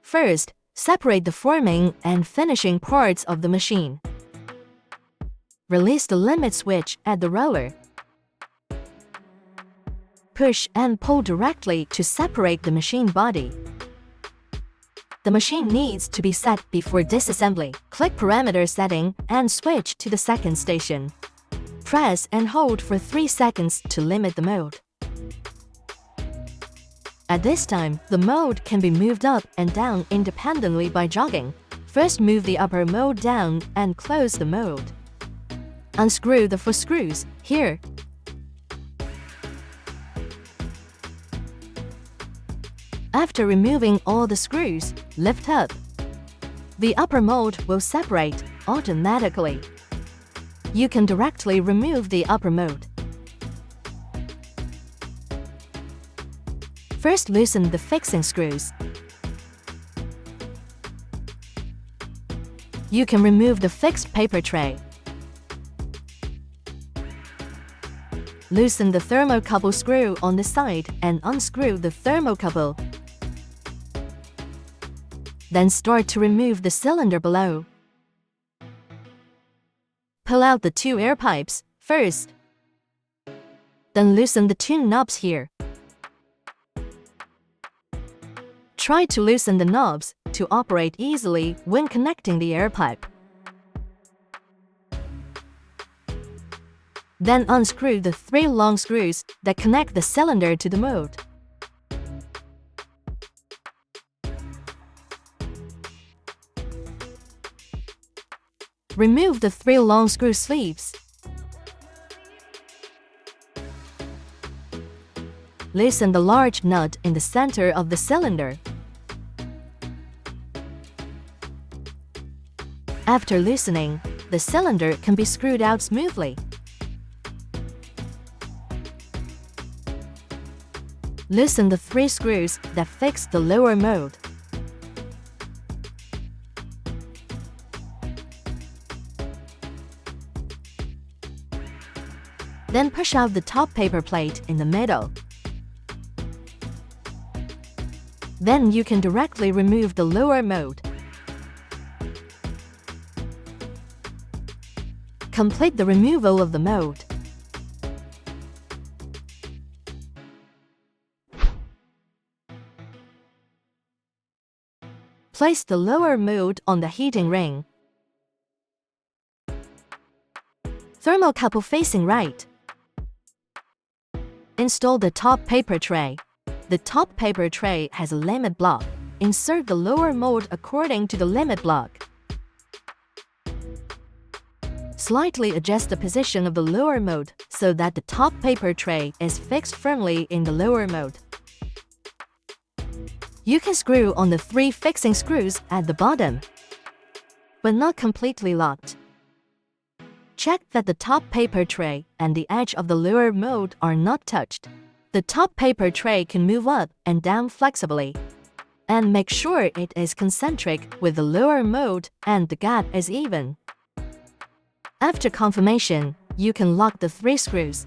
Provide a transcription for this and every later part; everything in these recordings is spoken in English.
First, separate the forming and finishing parts of the machine. Release the limit switch at the roller. Push and pull directly to separate the machine body. The machine needs to be set before disassembly. Click Parameter Setting and switch to the second station. Press and hold for 3 seconds to limit the mode. At this time, the mode can be moved up and down independently by jogging. First, move the upper mode down and close the mode. Unscrew the 4 screws here. After removing all the screws, lift up. The upper mode will separate automatically. You can directly remove the upper mode. First, loosen the fixing screws. You can remove the fixed paper tray. Loosen the thermocouple screw on the side and unscrew the thermocouple. Then start to remove the cylinder below. Pull out the 2 air pipes first. Then loosen the 2 knobs here. Try to loosen the knobs to operate easily when connecting the air pipe. Then unscrew the 3 long screws that connect the cylinder to the mold. Remove the 3 long screw sleeves. Loosen the large nut in the center of the cylinder. After loosening, the cylinder can be screwed out smoothly. Loosen the 3 screws that fix the lower mold. Then push out the top paper plate in the middle. Then you can directly remove the lower mold. Complete the removal of the mold. Place the lower mold on the heating ring. Thermocouple facing right. Install the top paper tray. The top paper tray has a limit block. Insert the lower mold according to the limit block. Slightly adjust the position of the lower mold so that the top paper tray is fixed firmly in the lower mold. You can screw on the 3 fixing screws at the bottom, but not completely locked. Check that the top paper tray and the edge of the lower mold are not touched. The top paper tray can move up and down flexibly. And make sure it is concentric with the lower mold and the gap is even. After confirmation, you can lock the 3 screws.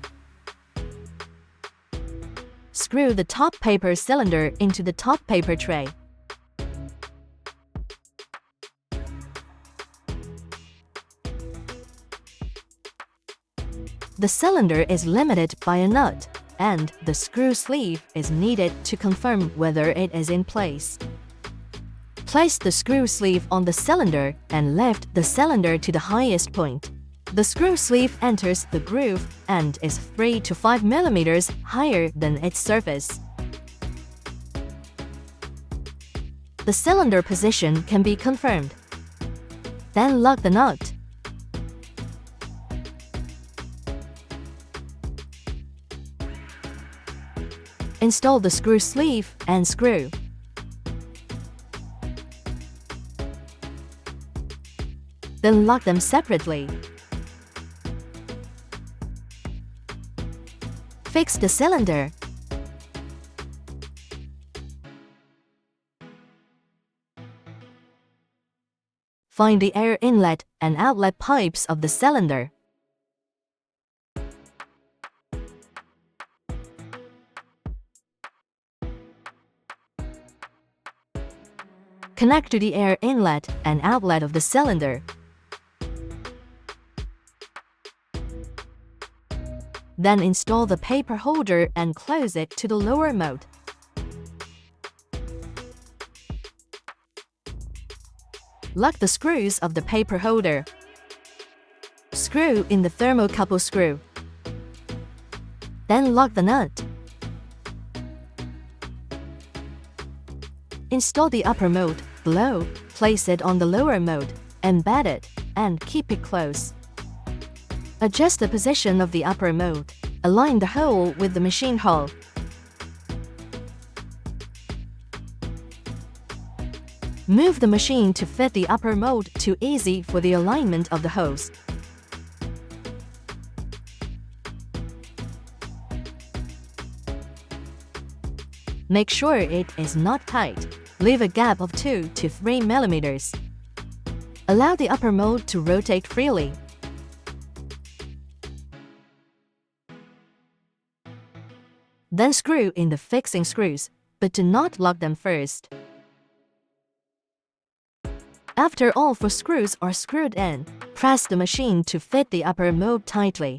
Screw the top paper cylinder into the top paper tray. The cylinder is limited by a nut, and the screw sleeve is needed to confirm whether it is in place. Place the screw sleeve on the cylinder and lift the cylinder to the highest point. The screw sleeve enters the groove and is 3 to 5 millimeters higher than its surface. The cylinder position can be confirmed. Then lock the nut. Install the screw sleeve and screw. Then lock them separately. Fix the cylinder. Find the air inlet and outlet pipes of the cylinder. Connect to the air inlet and outlet of the cylinder. Then install the paper holder and close it to the lower mode. Lock the screws of the paper holder. Screw in the thermocouple screw. Then lock the nut. Install the upper mode, below, place it on the lower mode, embed it, and keep it close. Adjust the position of the upper mode. Align the hole with the machine hole. Move the machine to fit the upper mode to easy for the alignment of the hose. Make sure it is not tight. Leave a gap of 2 to 3 mm. Allow the upper mode to rotate freely. Then screw in the fixing screws, but do not lock them first. After all 4 screws are screwed in, press the machine to fit the upper mode tightly.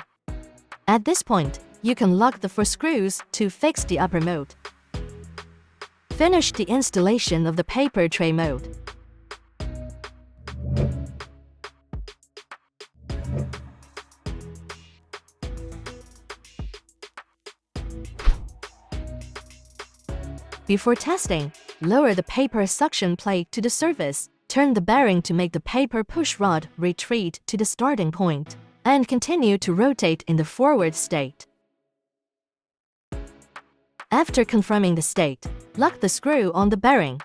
At this point, you can lock the 4 screws to fix the upper mode. Finish the installation of the paper tray mode. Before testing, lower the paper suction plate to the surface, turn the bearing to make the paper push rod retreat to the starting point, and continue to rotate in the forward state. After confirming the state, lock the screw on the bearing.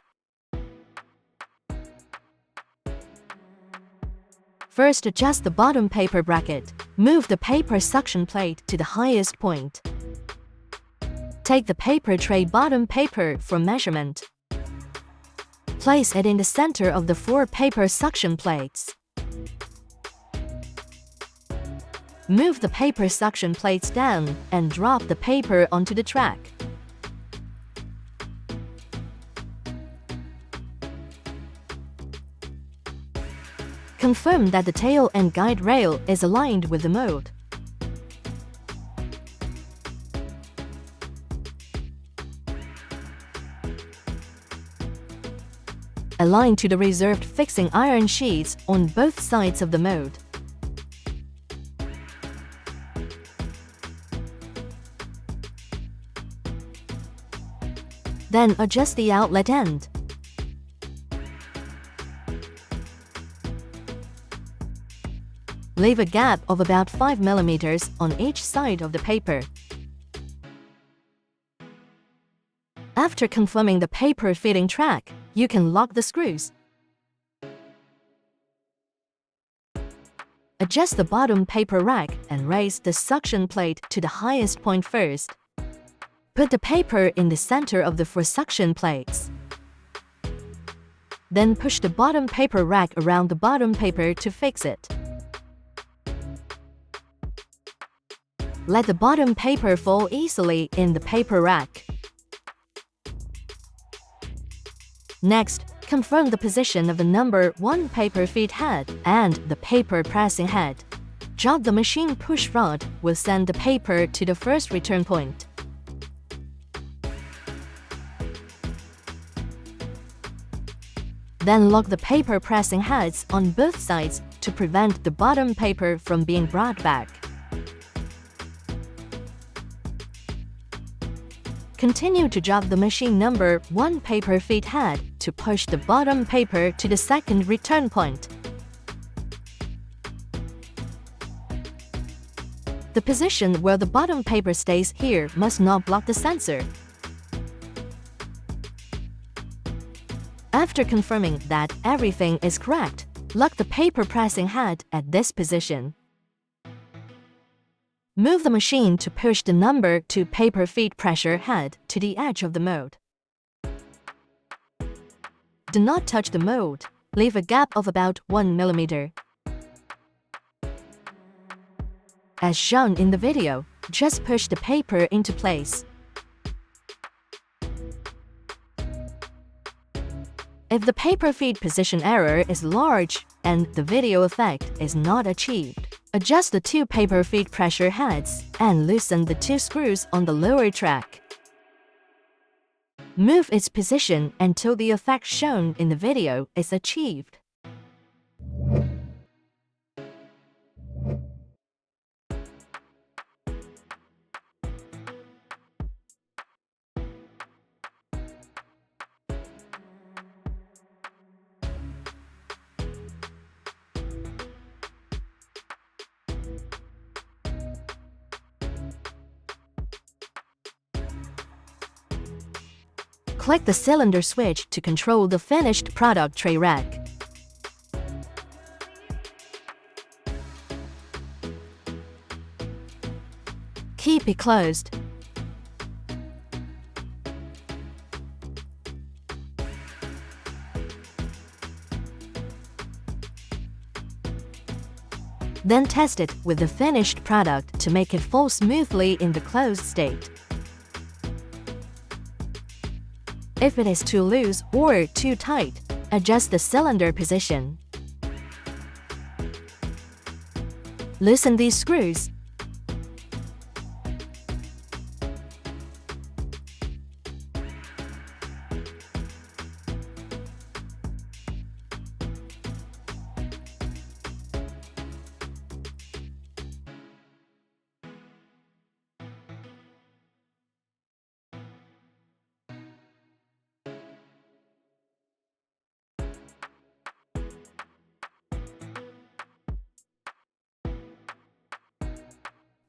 First, adjust the bottom paper bracket. Move the paper suction plate to the highest point. Take the paper tray bottom paper for measurement. Place it in the center of the 4 paper suction plates. Move the paper suction plates down and drop the paper onto the track. Confirm that the tail and guide rail is aligned with the mode. Align to the reserved fixing iron sheets on both sides of the mode. Then adjust the outlet end. Leave a gap of about 5 mm on each side of the paper. After confirming the paper fitting track, you can lock the screws. Adjust the bottom paper rack and raise the suction plate to the highest point first. Put the paper in the center of the 4 suction plates. Then push the bottom paper rack around the bottom paper to fix it. Let the bottom paper fall easily in the paper rack. Next, confirm the position of the number 1 paper feed head and the paper pressing head. Drop the machine push rod will send the paper to the first return point. Then lock the paper pressing heads on both sides to prevent the bottom paper from being brought back. Continue to drop the machine number 1 paper feed head to push the bottom paper to the second return point. The position where the bottom paper stays here must not block the sensor. After confirming that everything is correct, lock the paper pressing head at this position. Move the machine to push the number 2 paper feed pressure head to the edge of the mold. Do not touch the mold. Leave a gap of about 1 mm. As shown in the video, just push the paper into place. If the paper feed position error is large and the video effect is not achieved, adjust the two paper feed pressure heads and loosen the two screws on the lower track. Move its position until the effect shown in the video is achieved. Click the cylinder switch to control the finished product tray rack. Keep it closed. Then test it with the finished product to make it fall smoothly in the closed state. If it is too loose or too tight, adjust the cylinder position. Loosen these screws.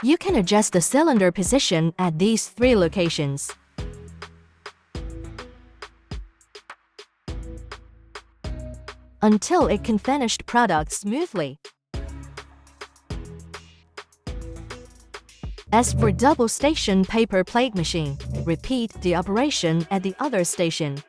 You can adjust the cylinder position at these three locations. Until it can finish product smoothly. As for double station paper plate machine, repeat the operation at the other station.